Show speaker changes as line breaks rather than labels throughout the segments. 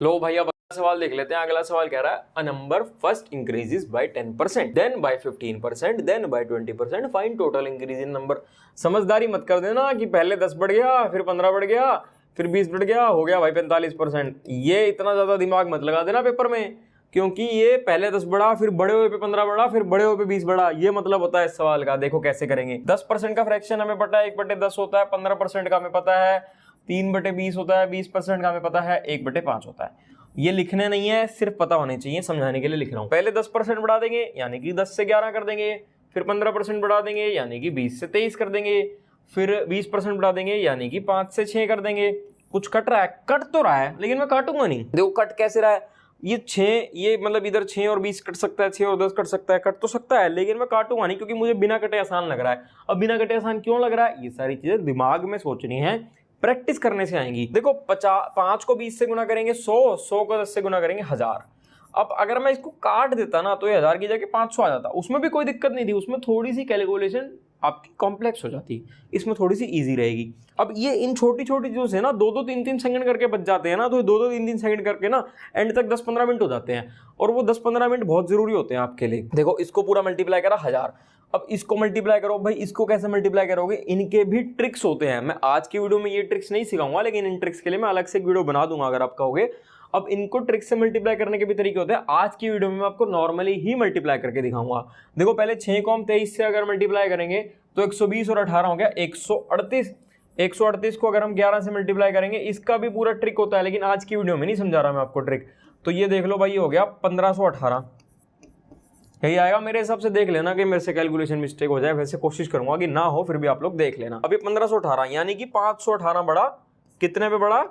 लो भाई, अब अगला सवाल देख लेते हैं। अगला सवाल कह रहा है a number first increases by 10%, then by 15%, then by 20%, find total increase in number. समझदारी मत कर देना कि पहले 10 बढ़ गया, फिर 15 बढ़ गया, फिर 20 बढ़ गया, हो गया भाई 45%। ये इतना ज्यादा दिमाग मत लगा देना पेपर में, क्योंकि ये पहले 10 बढ़ा, फिर बड़े हुए पे 15 बढ़ा, फिर बड़े हुए पे 20 बढ़ा। ये मतलब होता है इस सवाल का। देखो कैसे करेंगे। 10% का फ्रैक्शन हमें पता है 1/10 होता है, 15% का हमें पता है 3/20 होता है, 20% का हमें पता है 1/5 होता है। ये लिखने नहीं है, सिर्फ पता होने चाहिए, समझाने के लिए लिख रहा हूं। पहले 10% बढ़ा देंगे यानी कि 10 से 11 कर देंगे, फिर 15% बढ़ा देंगे यानी कि 20 से 23 कर देंगे, फिर 20% बढ़ा देंगे यानी कि 5 से 6 कर देंगे। कुछ कट रहा है? कट तो रहा है, लेकिन मैं काटूंगा नहीं। देखो कट कैसे रहा है, ये 6, ये मतलब इधर 6 और 20 कट सकता है, 6 और 10 कट सकता है, कट तो सकता है, लेकिन मैं काटूंगा नहीं क्योंकि मुझे बिना कटे आसान लग रहा है। अब बिना कटे आसान क्यों लग रहा है? ये सारी चीजें दिमाग में सोचनी है, प्रैक्टिस करने से आएंगी। देखो 5 को 20 से गुना करेंगे 100, 100 को 10 से गुना करेंगे 1000। अब अगर मैं इसको काट देता ना तो ये 1000 की जगह 500 आ जाता। उसमें भी कोई दिक्कत नहीं थी, उसमें थोड़ी सी कैलकुलेशन आपकी कॉम्प्लेक्स हो जाती, इसमें थोड़ी सी इजी रहेगी। अब ये इन छोटी छोटी चीजों से ना 2-2, 3-3 सेकंड करके बच जाते हैं ना, तो 2-2, 3-3 सेकंड करके ना एंड तक 10-15 मिनट हो जाते हैं, और वो 10-15 मिनट बहुत जरूरी होते हैं आपके लिए। देखो इसको पूरा मल्टीप्लाई करा 1000, अब इसको मल्टीप्लाई करो। भाई इसको कैसे मल्टीप्लाई करोगे? इनके भी ट्रिक्स होते हैं। मैं आज की वीडियो में ये ट्रिक्स नहीं सिखाऊंगा, लेकिन इन ट्रिक्स के लिए मैं अलग से एक वीडियो बना दूंगा अगर आप कहोगे। अब इनको ट्रिक्स से मल्टीप्लाई करने के भी तरीके होते हैं। आज की वीडियो में मैं आपको नॉर्मली ही मल्टीप्लाई करके दिखाऊंगा। देखो पहले 6 को हम 23 से अगर मल्टीप्लाई करेंगे तो 120 और 18 हो गया 138। 138 को अगर हम 11 से मल्टीप्लाई करेंगे, इसका भी पूरा ट्रिक होता है, लेकिन आज की वीडियो में नहीं समझा रहा मैं आपको ट्रिक। तो ये देख लो भाई, ये हो गया 1518, यही आएगा मेरे हिसाब से। देख लेना कि मेरे से कैलकुलेशन मिस्टेक हो जाए, वैसे कोशिश करूंगा कि ना हो, फिर भी आप लोग देख लेना। अभी 1518 यानी कि 518 बढ़ा, कितने पे बढ़ा?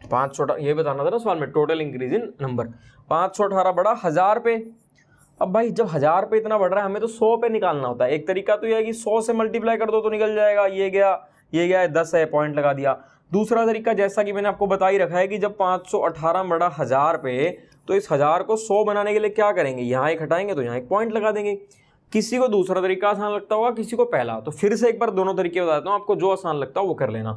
518, ये बताना था ना सवाल में, टोटल इंक्रीज इन नंबर। 518 बढ़ा 1000 पे। अब भाई जब 1000 पे इतना बढ़ रहा है, हमें तो 100 पे निकालना होता है। एक तरीका तो यह है कि 100 से मल्टीप्लाई कर दो तो निकल जाएगा। ये गया, ये गया, 10 है, पॉइंट लगा दिया। दूसरा तरीका जैसा कि मैंने आपको बता ही रखा है कि जब 518 बढ़ा 1000 पे, तो इस 1000 को 100 बनाने के लिए क्या करेंगे? यहाँ एक हटाएंगे तो यहाँ एक पॉइंट लगा देंगे। किसी को दूसरा तरीका आसान लगता होगा, किसी को पहला। तो फिर से एक बार दोनों तरीके बताता हूँ आपको, जो आसान लगता हो वो कर लेना।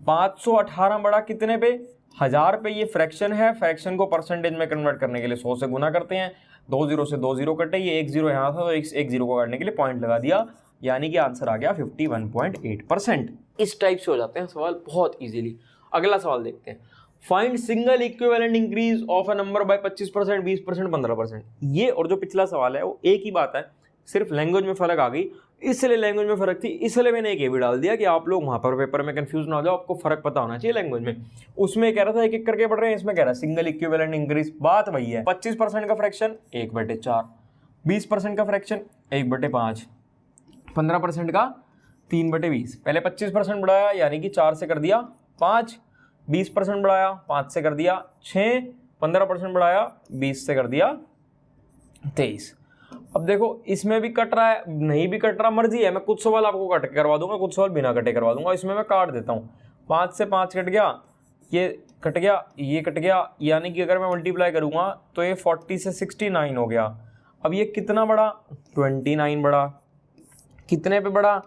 518 बढ़ा कितने पे? 1000 पे। ये फ्रैक्शन है, फ्रैक्शन को परसेंटेज में कन्वर्ट करने के लिए 100 से गुना करते हैं। 2 0 से 2 0 कटे, ये 1 0 यहाँ था तो 1 0 को काटने के लिए पॉइंट लगा दिया, यानी कि आंसर आ गया 51.8%। इस टाइप से हो जाते हैं सवाल बहुत इजीली। अगला सवाल देखते हैं। Find single equivalent increase of a number by 25%, 20%, 15%। ये और जो पिछला सवाल है वो एक ही बात है, सिर्फ लैंग्वेज में फर्क आ गई, इसलिए लैंग्वेज में फर्क थी, इसलिए मैंने एक ये भी डाल दिया कि आप लोग वहां पर पेपर में कंफ्यूज ना हो जाओ, आपको फर्क पता होना चाहिए लैंग्वेज में। उसमें कह रहा था एक एक करके पढ़ रहे हैं, इसमें कह रहा है सिंगल इक्विवेलेंट इंक्रीज। बात वही है। 25% का फ्रैक्शन 1/4, 20% का फ्रैक्शन 1/5, 15% का 3/20। पहले 25% बढ़ाया यानी कि 4 से कर दिया 5, 20% बढ़ाया 5 से कर दिया 6, 15% बढ़ाया 20 से कर दिया 23। अब देखो इसमें भी कट रहा है, नहीं भी कट रहा, मर्जी है। मैं कुछ सवाल आपको कट के करवा दूंगा, कुछ सवाल बिना कटे करवा दूंगा। इसमें मैं काट देता हूँ। 5 से 5 कट गया, ये कट गया, ये कट गया, यानी कि अगर मैं मल्टीप्लाई करूंगा तो ये 40 से 69 हो गया। अब ये कितना बढ़ा? 29 बढ़ा। कितने पे बढ़ा?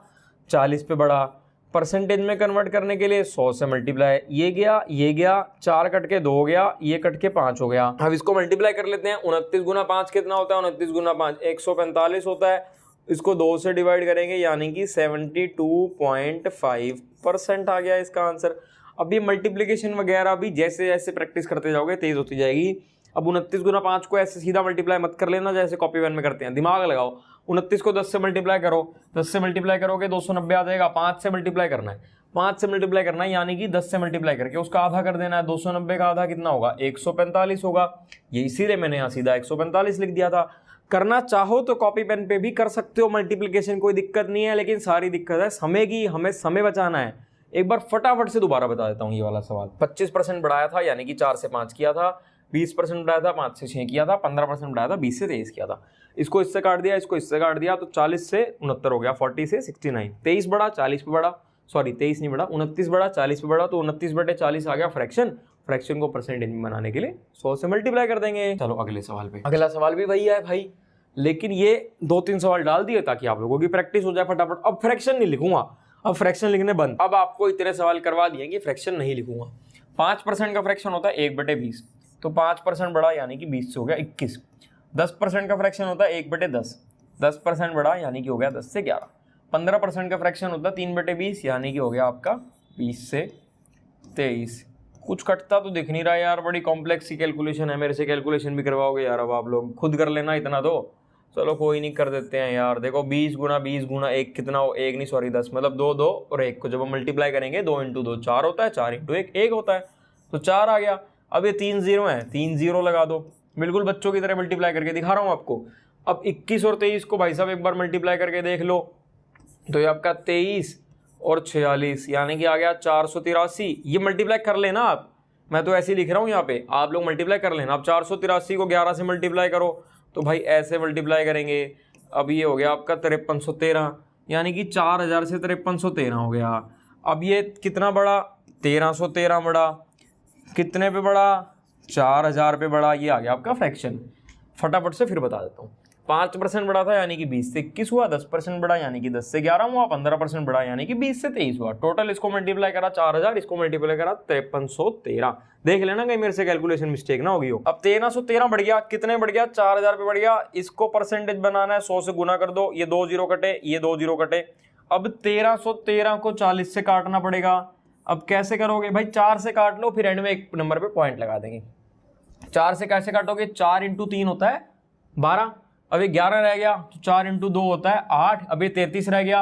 40 पे बढ़ा। परसेंटेज में कन्वर्ट करने के लिए 100 से मल्टीप्लाई, ये गया, ये गया, 4 कट के 2 हो गया, ये कट के 5 हो गया। अब इसको मल्टीप्लाई कर लेते हैं। 29 गुना 5 कितना होता है? 29 गुना 5 145 होता है। इसको 2 से डिवाइड करेंगे यानी कि 72.5% आ गया इसका आंसर। अब ये मल्टीप्लीकेशन वगैरह भी जैसे जैसे प्रैक्टिस करते जाओगे तेज होती जाएगी। अब 29 गुना 5 को ऐसे सीधा मल्टीप्लाई मत कर लेना जैसे कॉपी पेन में करते हैं, दिमाग लगाओ। 29 को 10 से मल्टीप्लाई करो, 10 से मल्टीप्लाई करोगे 290 आ जाएगा। 5 से मल्टीप्लाई करना है, 5 से मल्टीप्लाई करना है यानी कि 10 से मल्टीप्लाई करके उसका आधा कर देना है। 290 का आधा कितना होगा? 145 होगा। ये इसीलिए मैंने यहाँ सीधा 145 लिख दिया था। करना चाहो तो कॉपी पेन पे भी कर सकते हो मल्टीप्लीकेशन, कोई दिक्कत नहीं है, लेकिन सारी दिक्कत है समय की, हमें समय बचाना है। एक बार फटाफट से दोबारा बता देता हूँ ये वाला सवाल। 25% बढ़ाया था यानी कि 4 से 5 किया था, 20% बढ़ाया था 5 से 6 किया था, 15% बढ़ाया था 20 से 23 किया था। इसको इससे काट दिया, इसको इससे काट दिया, तो 40 से 69 हो गया, 40 से 69। 23 बढ़ा 40 पे बढ़ा, सॉरी 23 नहीं बढ़ा, 29 बढ़ा 40 पे बढ़ा, तो 29/40 आ गया फ्रैक्शन। फ्रैक्शन को परसेंटेज में बनाने के लिए 100 से मल्टीप्लाई कर देंगे। चलो अगले सवाल पे। अगला सवाल भी वही है भाई, लेकिन ये 2-3 सवाल डाल दिए ताकि आप लोगों की प्रैक्टिस हो जाए फटाफट। अब फ्रैक्शन नहीं लिखूंगा, अब फ्रैक्शन लिखने बंद। अब आपको इतने सवाल करवा दिए कि फ्रैक्शन नहीं लिखूंगा। 5% का फ्रैक्शन होता है 1/20, तो 5% बढ़ा यानी कि 20 से हो गया 21। 10% का फ्रैक्शन होता है 1/10, 10% बढ़ा यानी कि हो गया 10 से 11। 15% का फ्रैक्शन होता है 3/20 यानी कि हो गया आपका 20 से 23। कुछ कटता तो दिख नहीं रहा यार, बड़ी कॉम्प्लेक्स सी कैलकुलेशन है, मेरे से कैलकुलेशन भी करवाओगे यार, अब आप लोग खुद कर लेना इतना तो। चलो कोई नहीं, कर देते हैं यार। देखो 20 गुना 1 कितना हो, 1 नहीं सॉरी 10, मतलब 2 2 और 1 को जब हम मल्टीप्लाई करेंगे 2 × 2 4 होता है, 4 × 1 1 होता है, तो 4 आ गया। अब ये 3 0 है, 3 0 लगा दो, बिल्कुल बच्चों की तरह मल्टीप्लाई करके दिखा रहा हूँ आपको। अब 21 और 23 को भाई साहब एक बार मल्टीप्लाई करके देख लो, तो ये आपका 23 और 46 यानी कि आ गया 483। ये मल्टीप्लाई कर लेना आप, मैं तो ऐसे ही लिख रहा हूँ यहाँ पे, आप लोग मल्टीप्लाई कर लेना। अब 483 को 11 से मल्टीप्लाई करो तो भाई ऐसे मल्टीप्लाई करेंगे। अब ये हो गया आपका 5313 यानी कि 4000 से 5313 हो गया। अब ये कितना बढ़ा, 1313 बढ़ा, कितने पे बढ़ा, 4000 पे बढ़ा, ये आ गया आपका फ्रैक्शन। फटाफट से फिर बता देता हूँ। 5% बढ़ा था यानी कि 20 से 21 हुआ, 10% बढ़ा यानी कि 10 से 11 हुआ, 15% बढ़ा यानी कि 20 से 23 हुआ। टोटल इसको मल्टीप्लाई करा 4000, इसको मल्टीप्लाई करा 5313। देख लेना कहीं मेरे से कैलकुलेशन मिस्टेक ना होगी हो। अब 1313 बढ़ गया, कितने बढ़ गया, 4000 पे बढ़ गया। इसको परसेंटेज बनाना है, 100 से गुना कर दो, ये 2 0 कटे, ये 2 0 कटे। अब 1313 को 40 से काटना पड़ेगा। अब कैसे करोगे भाई, 4 से काट लो, फिर एंड में एक नंबर पे पॉइंट लगा देंगे। 4 से कैसे काटोगे, 4 × 3 होता है 12, अब ये 11 रह गया तो 4 × 2 होता है 8, अब ये 33 रह गया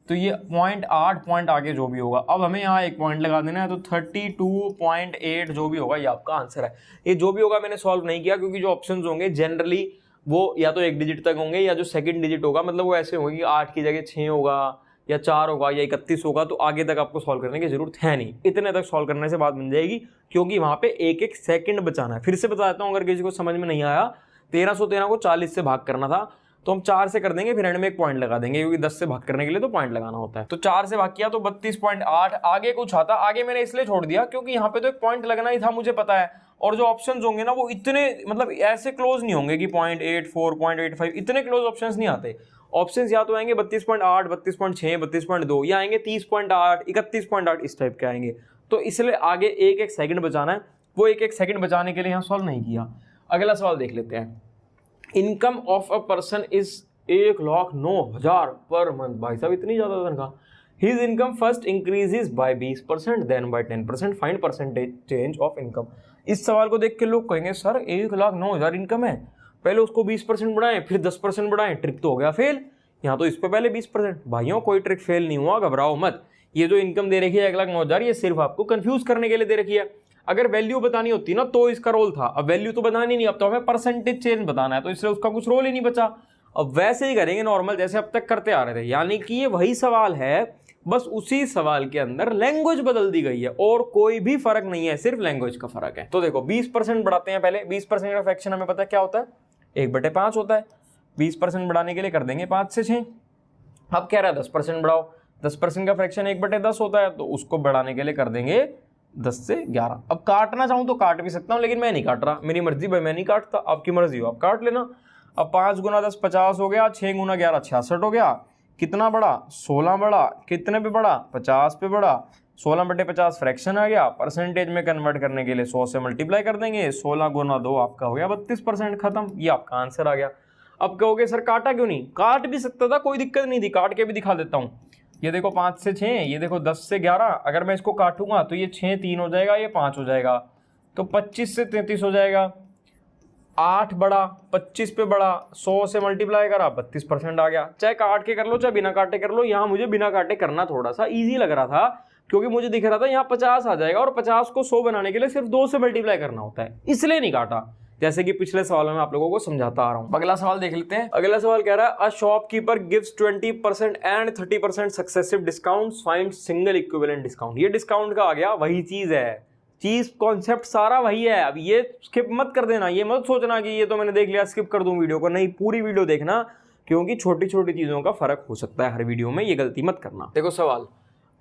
तो ये 0.8 पॉइंट आगे जो भी होगा। अब हमें यहाँ एक पॉइंट लगा देना है, तो 32.8 जो भी होगा ये आपका आंसर है। ये जो भी होगा मैंने सॉल्व नहीं किया, क्योंकि जो ऑप्शंस होंगे जनरली वो या तो 1 डिजिट तक होंगे, या जो सेकंड डिजिट होगा मतलब वो ऐसे होंगे कि 8 की जगह 6 होगा या 4 होगा या 31 होगा, तो आगे तक आपको सॉल्व करने की जरूरत है नहीं। इतने तक सॉल्व करने से बात बन जाएगी, क्योंकि वहां पे एक एक सेकंड बचाना है। फिर से बता देता हूँ अगर किसी को समझ में नहीं आया, 1313 को 40 से भाग करना था, तो हम 4 से कर देंगे, फिर एंड में एक पॉइंट लगा देंगे, क्योंकि 10 से भाग करने के लिए तो पॉइंट लगाना होता है। तो 4 से भाग किया तो 32.8, आगे कुछ आता, आगे मैंने इसलिए छोड़ दिया क्योंकि यहाँ पे तो एक पॉइंट लगना ही था, मुझे पता है। और जो ऑप्शंस होंगे ना वो इतने मतलब ऐसे क्लोज नहीं होंगे कि 0.84 0.85 इतने क्लोज ऑप्शंस नहीं आते। ऑप्शंस या तो आएंगे 32.8 32.6 32.2, या आएंगे 30.8 31.8 इस टाइप के आएंगे। तो इसलिए आगे एक एक सेकंड बचाना है, वो एक एक सेकंड बचाने के लिए यहाँ सॉल्व नहीं किया। अगला सवाल देख लेते हैं। Income of a person is 1,09,000 per month. भाई साहब इतनी ज्यादा तनख्वाह। His income first increases by 20%, then by 10%, find percentage change of income. इस सवाल को देख के लोग कहेंगे सर 1,09,000 इनकम है, पहले उसको 20% बढ़ाएं फिर 10% बढ़ाएं, ट्रिक तो हो गया फेल। यहाँ तो इस पे पहले 20%। भाइयों कोई ट्रिक फेल नहीं हुआ, घबराओ मत। ये जो इनकम दे रखी है 1,09,000, ये सिर्फ आपको कंफ्यूज करने के लिए दे रखी है। अगर वैल्यू बतानी होती ना तो इसका रोल था, अब वैल्यू तो बतानी नहीं, अब तो हमें परसेंटेज चेंज बताना है, तो इसलिए उसका कुछ रोल ही नहीं बचा। अब वैसे ही करेंगे नॉर्मल जैसे अब तक करते आ रहे थे, यानी कि ये वही सवाल है, बस उसी सवाल के अंदर लैंग्वेज बदल दी गई है और कोई भी फर्क नहीं है, सिर्फ लैंग्वेज का फर्क है। तो देखो 20% बढ़ाते हैं पहले। 20% का फ्रैक्शन हमें पता है क्या होता है, 1/5 होता है। 20% बढ़ाने के लिए कर देंगे 5 से 6। अब कह रहा है 10% बढ़ाओ, 10% का फ्रैक्शन 1/10 होता है, तो उसको बढ़ाने के लिए कर देंगे 10 से 11। अब काटना चाहूं तो काट भी सकता हूं, लेकिन मैं नहीं काट रहा, मेरी मर्जी भाई, मैं नहीं काटता, आपकी मर्जी हो आप काट लेना। अब 5 × 10 50 हो गया, 6 × 11 66 हो गया। कितना बढ़ा, 16 बढ़ा, कितने पे बढ़ा, 50 पे बढ़ा। 16/50 फ्रैक्शन आ गया, परसेंटेज में कन्वर्ट करने के लिए 100 से मल्टीप्लाई कर देंगे, 16 × 2 आपका हो गया 32%, खत्म, ये आपका आंसर आ गया। अब कहोगे सर काटा क्यों नहीं, काट भी सकता था, कोई दिक्कत नहीं थी, काट के भी दिखा देता हूं। ये देखो 5 से 6, ये देखो 10 से 11, अगर मैं इसको काटूंगा तो ये 6 3 हो जाएगा, ये 5 हो जाएगा, तो 25 से 33 हो जाएगा। 8 बढ़ा, 25 पे बढ़ा, 100 से मल्टीप्लाई करा, 32% आ गया। चाहे काट के कर लो चाहे बिना काटे कर लो, यहाँ मुझे बिना काटे करना थोड़ा सा ईजी लग रहा था, क्योंकि मुझे दिख रहा था यहाँ 50 आ जाएगा और 50 को 100 बनाने के लिए सिर्फ 2 से मल्टीप्लाई करना होता है, इसलिए नहीं काटा, जैसे कि पिछले सवालों में आप लोगों को समझाता आ रहा हूं। अगला सवाल देख लेते हैं। अगला सवाल कह रहा है, अ shopkeeper gives 20% and 30% successive discounts, find single equivalent discount. ये डिस्काउंट का आ गया, वही चीज है, चीज कॉन्सेप्ट सारा वही है। अब ये स्किप मत कर देना, ये मत सोचना कि ये तो मैंने देख लिया स्किप कर दूं वीडियो को, नहीं, पूरी वीडियो देखना, क्योंकि छोटी छोटी चीजों का फर्क हो सकता है हर वीडियो में, ये गलती मत करना। देखो सवाल,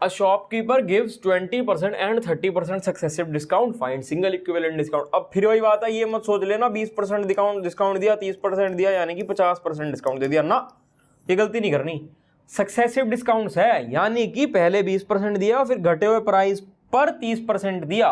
A shopkeeper gives 20% and 30% successive discount, find single equivalent discount। अब फिर वही बात है, ये मत सोच लेना 20% डिस्काउंट दिया, 30% दिया, यानी कि 50% डिस्काउंट दे दिया ना, ये गलती नहीं करनी। सक्सेसिव डिस्काउंट्स है, यानी कि पहले 20% दिया फिर घटे हुए प्राइस पर 30% दिया,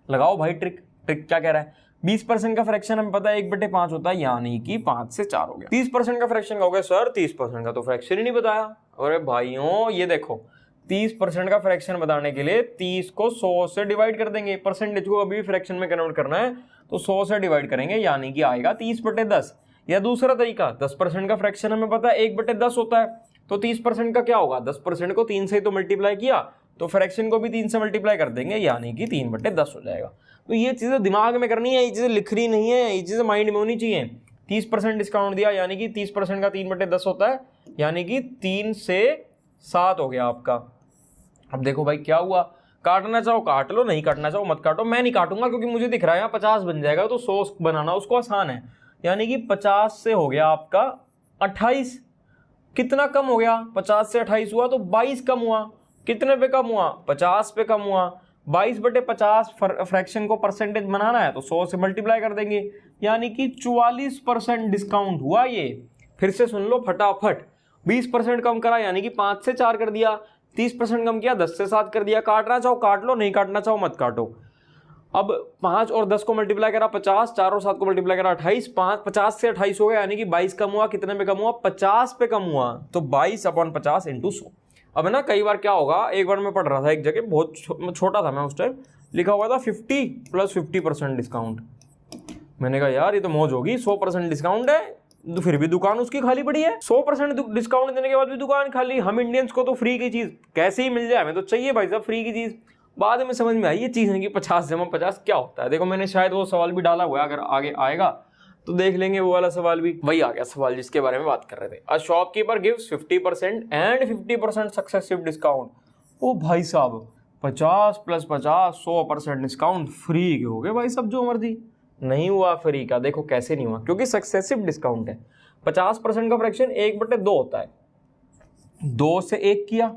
लगाओ भाई ट्रिक। ट्रिक क्या कह रहा है, 20% का फ्रैक्शन हमें पता है 1/5 होता है, यानी कि 5 से 4 हो गया। 30% का फ्रैक्शन हो गया सर, 30% का तो फ्रैक्शन ही नहीं बताया। अरे भाइयों ये देखो 30% का फ्रैक्शन बताने के लिए 30 को 100 से डिवाइड कर देंगे। परसेंटेज को अभी फ्रैक्शन में कन्वर्ट करना है तो 100 से डिवाइड करेंगे, यानी कि आएगा 30/10। या दूसरा तरीका, 10% का फ्रैक्शन हमें पता है 1/10 होता है, तो 30% का क्या होगा, 10% को 3 से ही तो मल्टीप्लाई किया, तो फ्रैक्शन को भी 3 से मल्टीप्लाई कर देंगे, यानी कि 3/10 हो जाएगा। तो ये चीजें दिमाग में करनी है, ये चीजें लिख रही नहीं है, ये चीजें माइंड में होनी चाहिए। 30% डिस्काउंट दिया, यानी कि 30% का 3/10 होता है, यानी कि 3 से 7 हो गया आपका। अब देखो भाई क्या हुआ, काटना चाहो काट लो, नहीं काटना चाहो मत काटो। मैं नहीं काटूंगा क्योंकि मुझे दिख रहा है यहाँ 50 बन जाएगा, तो 100 बनाना उसको आसान है। यानी कि 50 से हो गया आपका 28, कितना कम हो गया, 50 से 28 हुआ तो 22 कम हुआ। कितने पे कम हुआ, 50 पे कम हुआ। 22/50 फ्रैक्शन को परसेंटेज बनाना है तो 100 से मल्टीप्लाई कर देंगे, यानी कि 44% डिस्काउंट हुआ ये। फिर से सुन लो फटाफट, 20% कम करा यानी कि 5 से 4 कर दिया, 30% कम किया 10 से 7 कर दिया। काटना चाहो काट लो, नहीं काटना चाहो मत काटो। अब 5 और 10 को मल्टीप्लाई करा 50, 4 और 7 को मल्टीप्लाई करा 28, 50 से 28 हो गया, यानी कि 22 कम हुआ। कितने पे कम हुआ, 50 पे कम हुआ, तो 22/50 इंटू 100। अब ना कई बार क्या होगा, एक बार मैं पढ़ रहा था एक जगह, बहुत छोटा था मैं उस टाइम, लिखा हुआ था 50 + 50% डिस्काउंट। मैंने कहा यार ये तो मौज होगी, 100% डिस्काउंट है, तो फिर भी दुकान उसकी खाली पड़ी है। 100% डिस्काउंट देने के बाद भी दुकान खाली। हम इंडियंस को तो फ्री की चीज कैसे ही मिल जाए, हमें तो चाहिए भाई साहब फ्री की चीज। बाद में समझ में आई ये चीज है कि 50/50 क्या होता है। देखो मैंने शायद वो सवाल भी डाला हुआ है, अगर आगे आएगा तो देख लेंगे वो वाला सवाल भी। वही आ गया सवाल जिसके बारे में बात कर रहे थे। A shopkeeper gives 50% and 50% successive discount. ओ भाई साहब 50 + 50 100% डिस्काउंट, फ्री के हो गए भाई साहब जो मर्जी। नहीं हुआ फ्री का, देखो कैसे नहीं हुआ, क्योंकि सक्सेसिव डिस्काउंट है। 50% का फ्रैक्शन 1/2 होता है, 2 से 1 किया,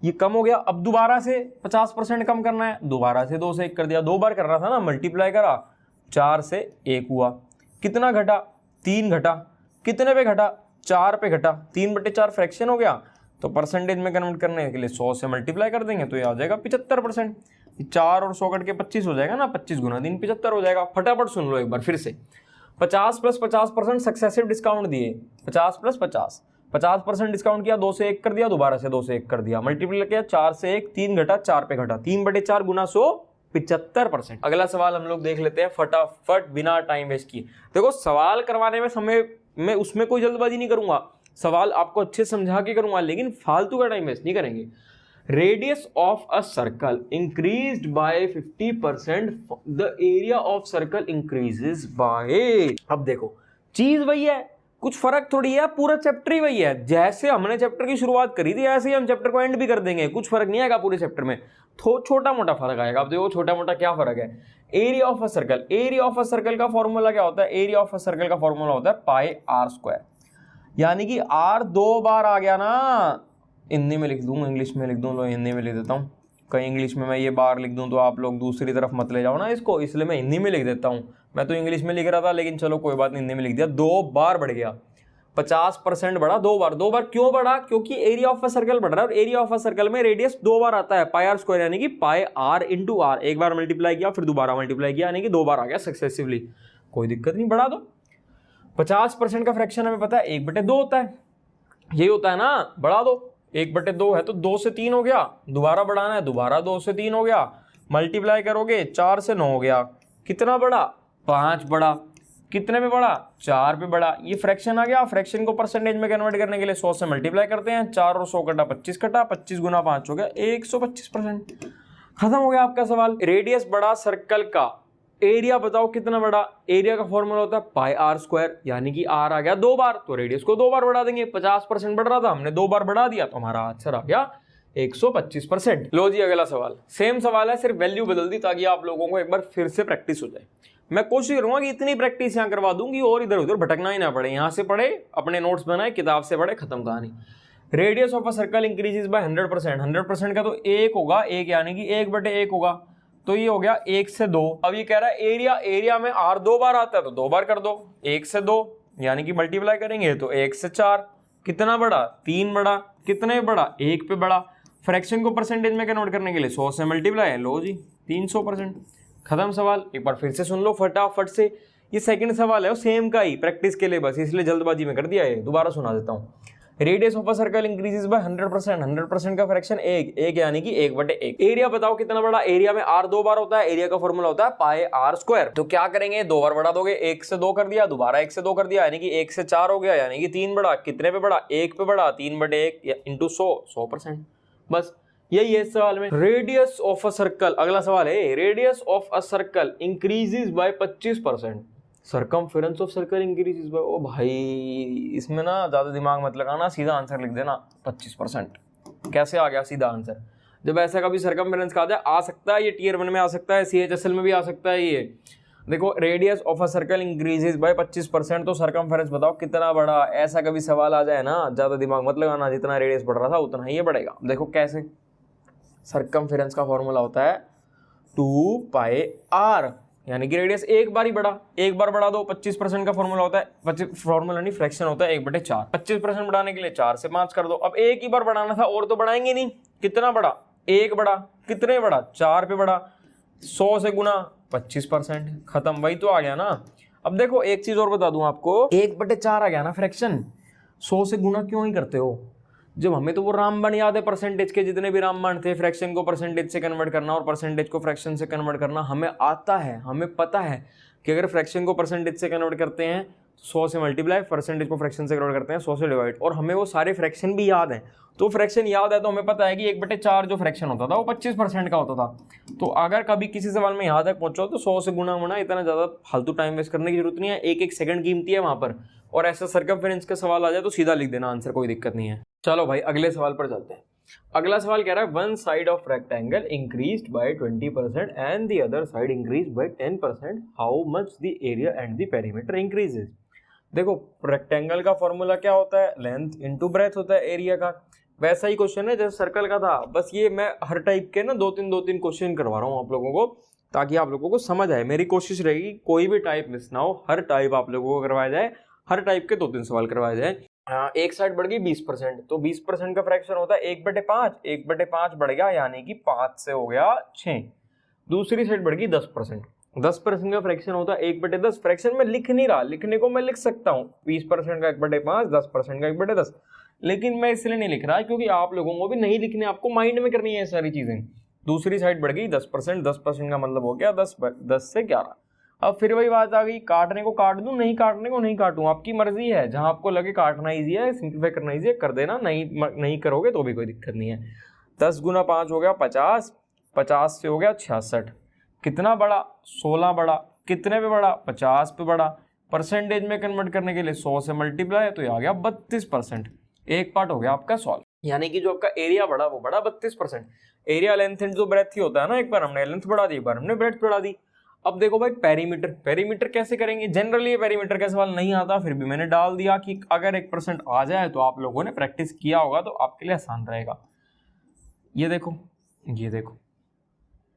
ये कम हो गया। अब दोबारा से 50% कम करना है, दोबारा से 2 से 1 कर दिया, 2 बार कर रहा था ना, मल्टीप्लाई करा, 4 से 1 हुआ। कितना घटा, 3 घटा। कितने पे घटा, 4 पे घटा। 3/4 फ्रैक्शन हो गया, तो परसेंटेज में कन्वर्ट करने के लिए 100 से मल्टीप्लाई कर देंगे, तो ये आ जाएगा 75%। 4 और 100 कट के 25 हो जाएगा ना, 25 × 3 75 हो जाएगा। फटाफट सुन लो एक बार फिर से, 50 + 50% सक्सेसिव डिस्काउंट दिए, 50 + 50, 50% डिस्काउंट किया, 2 से 1 कर दिया, दोबारा से 2 से 1 कर दिया, मल्टीप्लाई किया, 4 से 1, 3 घटा, 4 पे घटा, 3/4 × 100 75%। अगला सवाल हम लोग देख लेते हैं फटाफट बिना टाइम वेस्ट किए। देखो सवाल करवाने में समय में उसमें कोई जल्दबाजी नहीं करूंगा, सवाल आपको अच्छे समझा के करूंगा, लेकिन फालतू का टाइम वेस्ट नहीं करेंगे। Radius of a circle increased by 50%, the area of circle increases bye. अब देखो चीज वही है, कुछ फर्क थोड़ी है, पूरा चैप्टर ही वही है। जैसे हमने चैप्टर की शुरुआत करी थी ऐसे ही हम चैप्टर को एंड भी कर देंगे, कुछ फर्क नहीं आएगा पूरे चैप्टर में, छोटा मोटा फर्क आएगा। अब देखो छोटा मोटा क्या फर्क है। Area of a circle, area of a circle का फॉर्मूला क्या होता है, एरिया ऑफ अ सर्कल का फॉर्मूला होता है πr², यानी कि r 2 बार आ गया ना। हिंदी में लिख दूं, इंग्लिश में लिख दूं, लो हिंदी में लिख देता हूं, कहीं इंग्लिश में मैं ये बार लिख दूं तो आप लोग दूसरी तरफ मत ले जाओ ना इसको, इसलिए मैं हिंदी में लिख देता हूं। मैं तो इंग्लिश में लिख रहा था, लेकिन चलो कोई बात नहीं, हिंदी में लिख दिया। 2 बार बढ़ गया, 50% बढ़ा 2 बार। 2 बार क्यों बढ़ा, क्योंकि एरिया ऑफ अ सर्कल बढ़ रहा है, और एरिया ऑफ अ सर्कल में रेडियस 2 बार आता है, πr², यानी कि πr × r। एक बार मल्टीप्लाई किया, फिर दोबारा मल्टीप्लाई किया, यानी कि 2 बार आ गया सक्सेसिवली। कोई दिक्कत नहीं, बढ़ा दो। 50% का फ्रैक्शन हमें पता है 1/2 होता है, यही होता है ना, बढ़ा दो। 1/2 है तो 2 से 3 हो गया, दोबारा बढ़ाना है, दोबारा 2 से 3 हो गया, मल्टीप्लाई करोगे 4 से 9 हो गया। कितना बढ़ा, 5 बढ़ा। कितने पे बढ़ा, 4 पे बढ़ा। ये फ्रैक्शन आ गया, फ्रैक्शन को परसेंटेज में कन्वर्ट करने के लिए 100 से मल्टीप्लाई करते हैं, 4 और 100 कटा 25 कटा, 25 × 5 हो गया 125%। खत्म हो गया आपका सवाल। रेडियस बढ़ा सर्कल का, एरिया बताओ कितना बढ़ा, एरिया का फॉर्मूला होता है πr², यानी कि r आ गया 2 बार, तो रेडियस को 2 बार बढ़ा देंगे। 50% बढ़ रहा था, हमने 2 बार बढ़ा दिया, तो हमारा आंसर आ गया 125%। लो जी अगला सवाल, सेम सवाल है, सिर्फ वैल्यू बदल दी ताकि आप लोगों को एक बार फिर से प्रैक्टिस हो जाए। मैं कोशिश करूंगा कि इतनी प्रैक्टिस यहाँ करवा दूंगी और इधर उधर भटकना ही ना पड़े। यहाँ से पढ़े, अपने नोट्स बनाए, किताब से पढ़े, खत्म कहानी। Radius of a circle increases bye 100%, 100% का तो 1 होगा, 1 यानी कि 1/1 होगा, तो ये हो गया 1 से 2। अब ये कह रहा है एरिया, एरिया में r 2 बार आता है तो 2 बार कर दो, 1 से 2 यानी कि मल्टीप्लाई करेंगे तो 1 से 4। कितना बढ़ा, 3 बढ़ा। कितने बढ़ा, 1 पे बढ़ा। फ्रैक्शन को परसेंटेज में कन्वर्ट करने के लिए 100 से मल्टीप्लाई है, लो जी 300%। खत्म सवाल। एक बार फिर से सुन लो फटाफट से, ये सेकंड सवाल है वो सेम का ही, प्रैक्टिस के लिए बस, इसलिए जल्दबाजी में कर दिया है। दोबारा सुना देता हूँ। Radius of a circle increases bye 100%, 100% का फ्रैक्शन एक यानी कि 1/1। एरिया बताओ कितना बड़ा, एरिया में r 2 बार होता है, एरिया का फॉर्मूला होता है पाई r स्क्वायर। तो क्या करेंगे, 2 बार बढ़ा दोगे, 1 से 2 कर दिया, दोबारा 1 से 2 कर दिया, यानी कि 1 से 4 हो गया, यानी कि 3 बढ़ा, कितने पे बढ़ा, 1 पे बढ़ा, 3/1 इंटू 100%। बस यही है इस सवाल में। रेडियस ऑफ अ सर्कल, अगला सवाल है, radius of a circle increases by 25%, circumference of circle increases by, ओ भाई इसमें ना ज्यादा दिमाग मत लगाना, सीधा आंसर लिख देना 25%। कैसे आ गया सीधा आंसर, जब ऐसा कभी सर्कमफेरेंस कहा जाए आ सकता है, ये टियर 1 में आ सकता है, CHSL में भी आ सकता है। ये देखो radius of a circle increases by 25%, तो सर्कमफेरेंस बताओ कितना बड़ा, ऐसा कभी सवाल आ जाए ना, ज्यादा दिमाग मत लगाना, जितना रेडियस बढ़ रहा था उतना ही ये बढ़ेगा। देखो कैसे, सर्कमफेरेंस का फॉर्मूला होता है 2πr, यानी कि रेडियस एक बार ही बढ़ा, एक बार बढ़ा दो, 25% का फॉर्मूला होता है, फॉर्मूला नहीं फ्रैक्शन होता है 1/4, 25% बढ़ाने के लिए 4 से 5 कर दो। अब एक ही बार बढ़ाना था और तो बढ़ाएंगे नहीं, कितना बढ़ा, 1 बढ़ा, कितने बढ़ा, 4 पे बढ़ा, 100 से गुना 25%, खत्म, वही तो आ गया ना। अब देखो एक चीज और बता दूं आपको, 1/4 आ गया ना फ्रैक्शन, 100 से गुना क्यों ही करते हो, जब हमें तो वो रामबाण याद है, परसेंटेज के जितने भी रामबाण थे, फ्रैक्शन को परसेंटेज से कन्वर्ट करना और परसेंटेज को फ्रैक्शन से कन्वर्ट करना हमें आता है, हमें पता है कि अगर फ्रैक्शन को परसेंटेज से कन्वर्ट करते हैं 100 से मल्टीप्लाई, परसेंटेज को फ्रैक्शन से कन्वर्ट करते हैं 100 से डिवाइड, और हमें वो सारे फ्रैक्शन भी याद हैं। तो फ्रैक्शन याद है तो हमें पता है कि 1/4 जो फ्रैक्शन होता था वो 25% का होता था। तो अगर कभी किसी सवाल में यहाँ तक पहुंचो तो 100 से गुना होना, इतना ज्यादा फालतू टाइम वेस्ट करने की जरूरत नहीं है, एक एक सेकंड कीमती है वहां पर। और ऐसा सर्कमफेरेंस का सवाल आ जाए तो सीधा लिख देना आंसर, कोई दिक्कत नहीं है। चलो भाई अगले सवाल पर चलते हैं। अगला सवाल कह रहा है, one side of rectangle increased by 20% and the other side increased by 10%, how much the area and the perimeter increases. देखो रेक्टेंगल का फॉर्मूला क्या होता है, लेंथ इनटू ब्रेथ होता है एरिया का। वैसा ही क्वेश्चन है जैसे सर्कल का था, बस ये मैं हर टाइप के ना दो तीन क्वेश्चन करवा रहा हूँ आप लोगों को, ताकि आप लोगों को समझ आए। मेरी कोशिश रहेगी कोई भी टाइप मिस ना हो, हर टाइप आप लोगों को करवाया जाए, हर टाइप के 2-3 सवाल करवाए जाए। एक साइड बढ़ गई 20%, तो 20% का फ्रैक्शन होता है 1/5, 1/5 बढ़ गया यानी कि 5 से हो गया 6। दूसरी साइड बढ़ गई 10%, 10% का फ्रैक्शन होता है 1/10। फ्रैक्शन में लिख नहीं रहा, लिखने को मैं लिख सकता हूँ 20% का 1/5, 10% का 1/10, लेकिन मैं इसलिए नहीं लिख रहा क्योंकि आप लोगों को भी नहीं लिखने, आपको माइंड में करनी है ये सारी चीजें। दूसरी साइड बढ़ गई 10%, 10% का मतलब हो गया 10 से 11। अब फिर वही बात आ गई, काटने को काट दूं, नहीं काटने को नहीं काटूं, आपकी मर्जी है, जहां आपको लगे काटना ईजी है, सिंप्लीफाई करना ईजी है कर देना, नहीं करोगे तो भी कोई दिक्कत नहीं है। 10 गुना 5 हो गया 50, 50 से हो गया 66, कितना बढ़ा 16 बढ़ा, कितने पे बढ़ा 50 पे बढ़ा। परसेंटेज में कन्वर्ट करने के लिए 100 से मल्टीप्लाई, तो ये आ गया 32%। एक पार्ट हो गया आपका सॉल्व, यानी कि जो आपका एरिया बढ़ा वो बढ़ा 32%। एरिया लेंथ इंटू ब्रेथ ही होता है ना, एक बार हमने लेंथ बढ़ा दी, एक बार हमने ब्रेथ बढ़ा दी। अब देखो भाई पेरीमीटर, पेरीमीटर कैसे करेंगे, जनरली ये पेरीमीटर का सवाल नहीं आता, फिर भी मैंने डाल दिया कि अगर 1% आ जाए तो आप लोगों ने प्रैक्टिस किया होगा तो आपके लिए आसान रहेगा। ये देखो, ये देखो,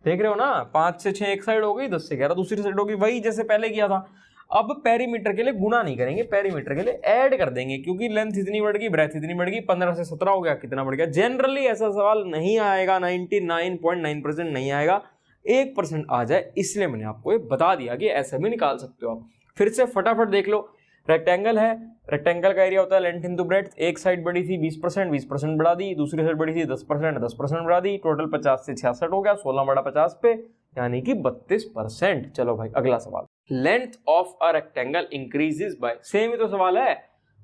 देख रहे हो ना, 5 से 6 एक साइड हो गई, 10 से 11 दूसरी साइड होगी, वही जैसे पहले किया था। अब पेरीमीटर के लिए गुना नहीं करेंगे, पेरीमीटर के लिए ऐड कर देंगे, क्योंकि लेंथ इतनी बढ़ गई, ब्रेथ इतनी बढ़ गई, 15 से 17 हो गया, कितना बढ़ गया। जनरली ऐसा सवाल नहीं आएगा, 99.9% नहीं आएगा, 1% आ जाए, इसलिए मैंने आपको ये बता दिया कि ऐसा भी निकाल सकते हो आप। फिर से फटाफट देख लो, रेक्टेंगल है, रेक्टेंगल का एरिया होता है लेंथ इंटू ब्रेथ। एक साइड बढ़ी थी 20%, 20% बढ़ा दी, दूसरी साइड बढ़ी थी 10%, 10% बढ़ा दी, टोटल 50 से 66 हो गया, 16 बड़ा 50 पे यानी कि 32%। चलो भाई अगला सवाल, length of a rectangle increases by, same ही तो सवाल है,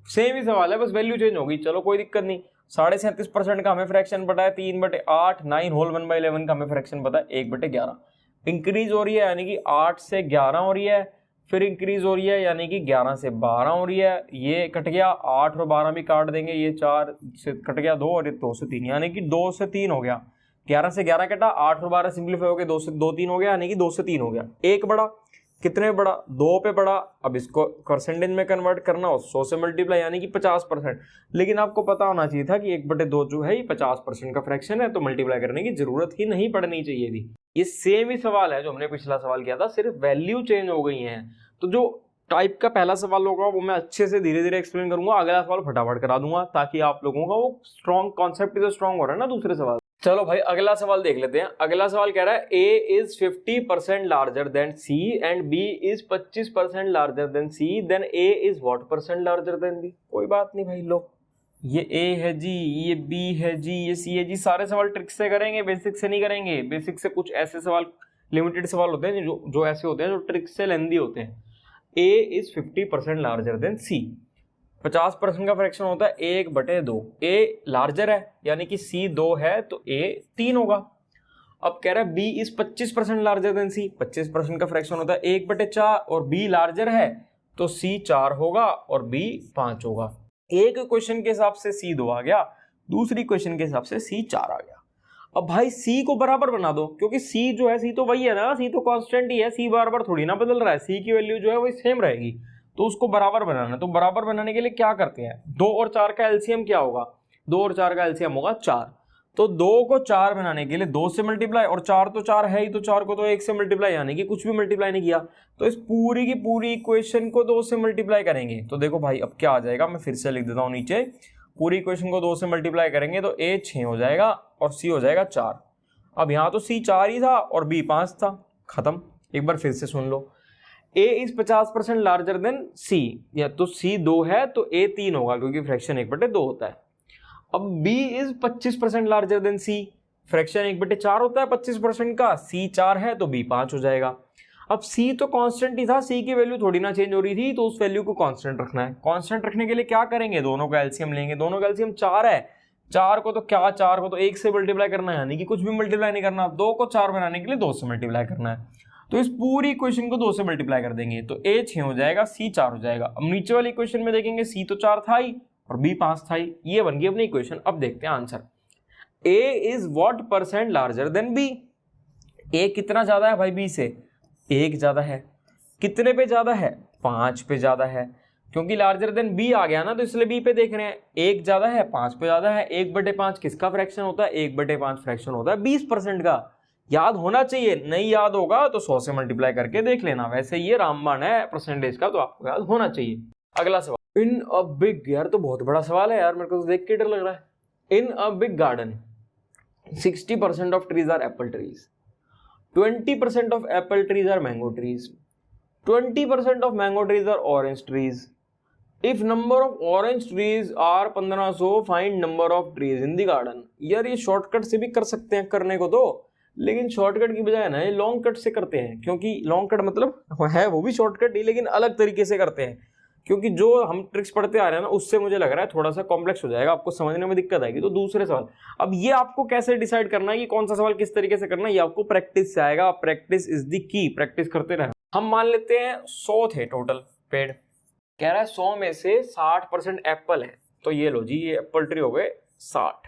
सेम ही सवाल है, बस वैल्यू चेंज होगी। चलो कोई दिक्कत नहीं, 37.5% का हमें फ्रैक्शन पता है 3/8, 9 होल 1/11 का हमें फ्रैक्शन पता है 1/11। इंक्रीज हो रही है यानी कि 8 से 11 हो रही है, फिर इंक्रीज हो रही है यानी कि 11 से 12 हो रही है। ये कट गया, 8 और 12 भी काट देंगे, ये 4 से कट गया 2 और ये 2 से 3, यानी कि 2 से 3 हो गया। 11 से 11 कटा, 8 और 12 सिंप्लीफाई हो गए, 2 से 2 3 हो गया, यानी कि 2 से 3 हो गया। एक बड़ा, कितने बड़ा, 2 पे बड़ा। अब इसको परसेंटेज में कन्वर्ट करना हो 100 से मल्टीप्लाई यानी कि 50%। लेकिन आपको पता होना चाहिए था कि 1/2 जो है ये 50% का फ्रैक्शन है, तो मल्टीप्लाई करने की जरूरत ही नहीं पड़नी चाहिए थी। ये सेम ही सवाल है जो हमने पिछला सवाल किया था, सिर्फ वैल्यू चेंज हो गई है। तो जो टाइप का पहला सवाल होगा वो मैं अच्छे से धीरे धीरे एक्सप्लेन करूंगा, अगला सवाल फटाफट करा दूंगा, ताकि आप लोगों का वो स्ट्रॉन्ग कॉन्सेप्ट जो स्ट्रॉन्ग हो रहा है ना दूसरे सवाल चलो भाई अगला सवाल देख लेते हैं। अगला सवाल कह रहा है A is 50% larger than C and B is 25% larger than C, then A is what percent larger than B. कोई बात नहीं भाई, लो ये ए है जी, ये बी है जी, ये सी है जी। सारे सवाल ट्रिक से करेंगे, बेसिक से नहीं करेंगे। बेसिक से कुछ ऐसे सवाल, लिमिटेड सवाल होते हैं जो ऐसे होते हैं जो ट्रिक से लेंदी होते हैं। ए इज 50% लार्जर देन सी, 50% का फ्रैक्शन होता है 1/2। ए लार्जर है यानी कि सी 2 है तो ए 3 होगा। अब कह रहा है बी इज 25% लार्जर देन सी, 25% का फ्रैक्शन होता है 1/4 और बी लार्जर है तो सी 4 होगा और बी 5 होगा। एक क्वेश्चन के हिसाब से सी 2 आ गया, दूसरी क्वेश्चन के हिसाब से सी 4 आ गया। अब भाई सी को बराबर बना दो, क्योंकि सी जो है सी तो वही है ना, सी तो कांस्टेंट ही है, सी बार बार थोड़ी ना बदल रहा है, सी की वैल्यू जो है वही सेम रहेगी, तो उसको बराबर बनाना। तो बराबर बनाने के लिए क्या करते हैं, 2 और 4 का एलसीएम क्या होगा, 2 और 4 का एलसीएम होगा 4। तो 2 को 4 बनाने के लिए 2 से मल्टीप्लाई, और 4 तो 4 है ही, तो 4 को तो 1 से मल्टीप्लाई, यानी कि कुछ भी मल्टीप्लाई नहीं किया, तो इस पूरी की पूरी इक्वेशन को 2 से मल्टीप्लाई करेंगे। तो देखो भाई अब क्या आ जाएगा, मैं फिर से लिख देता हूं नीचे, पूरी इक्वेशन को 2 से मल्टीप्लाई करेंगे तो ए 6 हो जाएगा और सी हो जाएगा 4। अब यहां तो सी 4 ही था और बी 5 था, खत्म। एक बार फिर से सुन लो, ए इज 50% लार्जर देन सी, या तो सी 2 है तो ए 3 होगा क्योंकि फ्रैक्शन 1/2 होता है। अब B is 25% larger than C, fraction 1/4 होता है 25% का, सी 4 है तो बी 5 हो जाएगा। अब सी तो कांस्टेंट ही था, सी की वैल्यू थोड़ी ना चेंज हो रही थी, तो उस वैल्यू को कांस्टेंट रखना है। कांस्टेंट रखने के लिए क्या करेंगे, दोनों का एलसीएम लेंगे, दोनों का एलसीएम 4 है, 4 को तो क्या, 4 को तो 1 से मल्टीप्लाई करना है, यानी कि कुछ भी मल्टीप्लाई नहीं करना, 2 को 4 बनाने के लिए 2 से मल्टीप्लाई करना है। तो इस पूरी इक्वेशन को 2 से मल्टीप्लाई कर देंगे तो ए 6 हो जाएगा, सी 4 हो जाएगा। अब नीचे वाली इक्वेशन में देखेंगे सी तो 4 था ही और बी 5 था ही, ये बन गई अपनी इक्वेशन। अब देखते हैं answer, A is what percent larger than B. A कितना ज्यादा है भाई बी से, 1 ज्यादा है। कितने पे ज्यादा है, 5 पे ज्यादा है, क्योंकि लार्जर देन बी आ गया ना, तो इसलिए बी पे देख रहे हैं। 1 ज्यादा है, 5 पे ज्यादा है। 1/5 किसका फ्रैक्शन होता है, 1/5 फ्रैक्शन होता है 20% का। याद होना चाहिए, नहीं याद होगा तो 100 से मल्टीप्लाई करके देख लेना। वैसे ये रामबाण है परसेंटेज का, तो आपको याद होना चाहिए। अगला सवाल, इन अ बिग, यार तो बहुत बड़ा सवाल है यार, मेरे को तो देख के डर लग रहा है। In a big garden 60% of trees are apple trees, 20% of apple trees are mango trees, 20% of mango trees are orange trees. If number of orange trees are 1500, find number of trees in the garden. यार ये shortcut से भी कर सकते हैं करने को तो, लेकिन शॉर्टकट की बजाय ना ये लॉन्ग कट से करते हैं, क्योंकि लॉन्ग कट मतलब है वो भी शॉर्टकट ही, लेकिन अलग तरीके से करते हैं, क्योंकि जो हम ट्रिक्स पढ़ते आ रहे हैं ना उससे मुझे लग रहा है थोड़ा सा कॉम्प्लेक्स हो जाएगा, आपको समझने में दिक्कत आएगी। तो दूसरे सवाल, अब ये आपको कैसे डिसाइड करना है कि कौन सा सवाल किस तरीके से करना है, ये आपको प्रैक्टिस से आएगा। Practice is the key, practice करते रहना। हम मान लेते हैं 100 थे टोटल पेड़, कह रहा है 100 में से 60% एप्पल है, तो ये लो जी, ये एप्पल ट्री हो गए 60।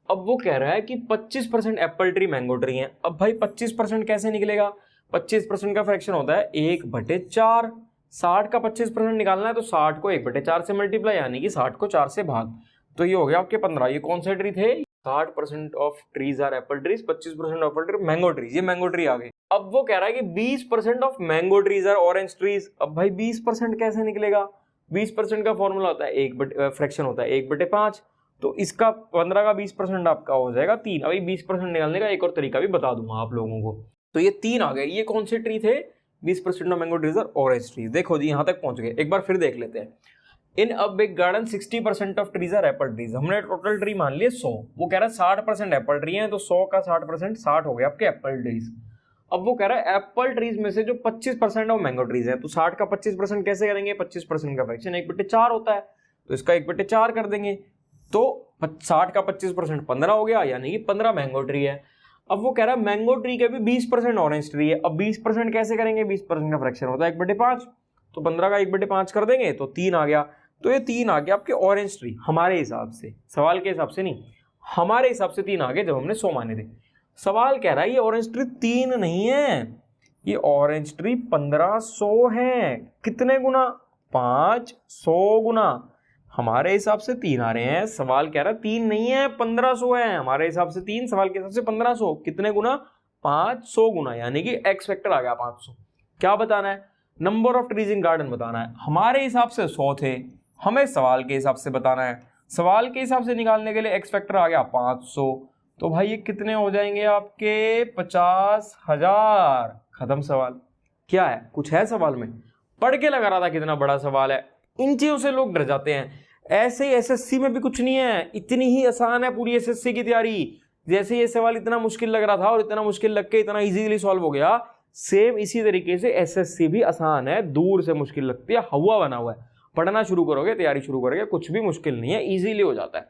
अब वो कह रहा है कि 25% एप्पल ट्री मैंगो ट्री है। अब भाई 25% कैसे निकलेगा, 25% का फ्रैक्शन होता है 1/4, 60 का 25% निकालना है तो 60 को 1/4 से मल्टीप्लाई, यानी कि 60 को 4 से भाग, तो ये हो गया आपके 15। ये कौन से ट्री थे, 60% of trees are apple trees, 25% of apple tree mango trees, ये मैंगो ट्री आ गई। अब वो कह रहा है कि 20% of mango trees are orange trees. अब भाई 20% कैसे निकलेगा, 20% का फॉर्मूला होता है फ्रैक्शन होता है 1/5, तो इसका 15 का 20% आपका हो जाएगा 3। अभी 20% निकालने का एक और तरीका भी बता दूंगा आप लोगों को। तो ये 3 आ गए। ये कौन से ट्री थे, 20% ऑफ मैंगो ट्रीज और ऑरेंज ट्रीज। देखो जी यहां तक पहुंच गए, एक बार फिर देख लेते हैं। In a big garden 60% of trees are apple trees. हमने टोटल ट्री मान लिए 100, वो कह रहा है 60% एप्पल ट्री है, तो 100 का 60%, 60 हो गया आपके एप्पल ट्रीज। अब वो कह रहा है एप्पल ट्रीज में से जो 25% ऑफ मैंगो ट्रीज है, तो 60 का 25% कैसे करेंगे, 25% का फ्रैक्शन 1/4 होता है, तो इसका 1/4 कर देंगे, तो 60 का 25% 15 हो गया, यानी कि 15 मैंगो ट्री है। अब वो कह रहा है मैंगो ट्री के भी 20% ऑरेंज ट्री है। अब 20% कैसे करेंगे, 20% का फ्रैक्शन होता है 1/5, तो 15 का 1/5 कर देंगे तो 3 आ गया। तो ये 3 आ गया आपके ऑरेंज ट्री, हमारे हिसाब से, सवाल के हिसाब से नहीं, हमारे हिसाब से 3 आ गए जब हमने 100 माने थे। सवाल कह रहा है ये ऑरेंज ट्री 3 नहीं है, ये ऑरेंज ट्री 1500 है। कितने गुना, 500 गुना। हमारे हिसाब से 3 आ रहे हैं, सवाल कह रहा है 3 नहीं है 1500 है। हमारे हिसाब से 3, सवाल के हिसाब से 1500। कितने गुना, 500 गुना, यानी कि एक्स फैक्टर आ गया 500। क्या बताना है, number of trees in garden बताना है। हमारे हिसाब से 100 थे, हमें सवाल के हिसाब से बताना है। सवाल के हिसाब से निकालने के लिए एक्स फैक्टर आ गया 500, तो भाई ये कितने हो जाएंगे आपके 50,000। खत्म सवाल। क्या है, कुछ है सवाल में? पढ़ के लगा रहा था कितना बड़ा सवाल है। इन चीजों से लोग डर जाते हैं। ऐसे ही एसएससी में भी कुछ नहीं है, इतनी ही आसान है पूरी एसएससी की तैयारी। जैसे ये सवाल इतना मुश्किल लग रहा था और इतना मुश्किल लग के इतना इजीली सॉल्व हो गया, सेम इसी तरीके से एसएससी भी आसान है, दूर से मुश्किल लगती है, हवा बना हुआ है। पढ़ना शुरू करोगे, तैयारी शुरू करोगे, कुछ भी मुश्किल नहीं है, इजीली हो जाता है।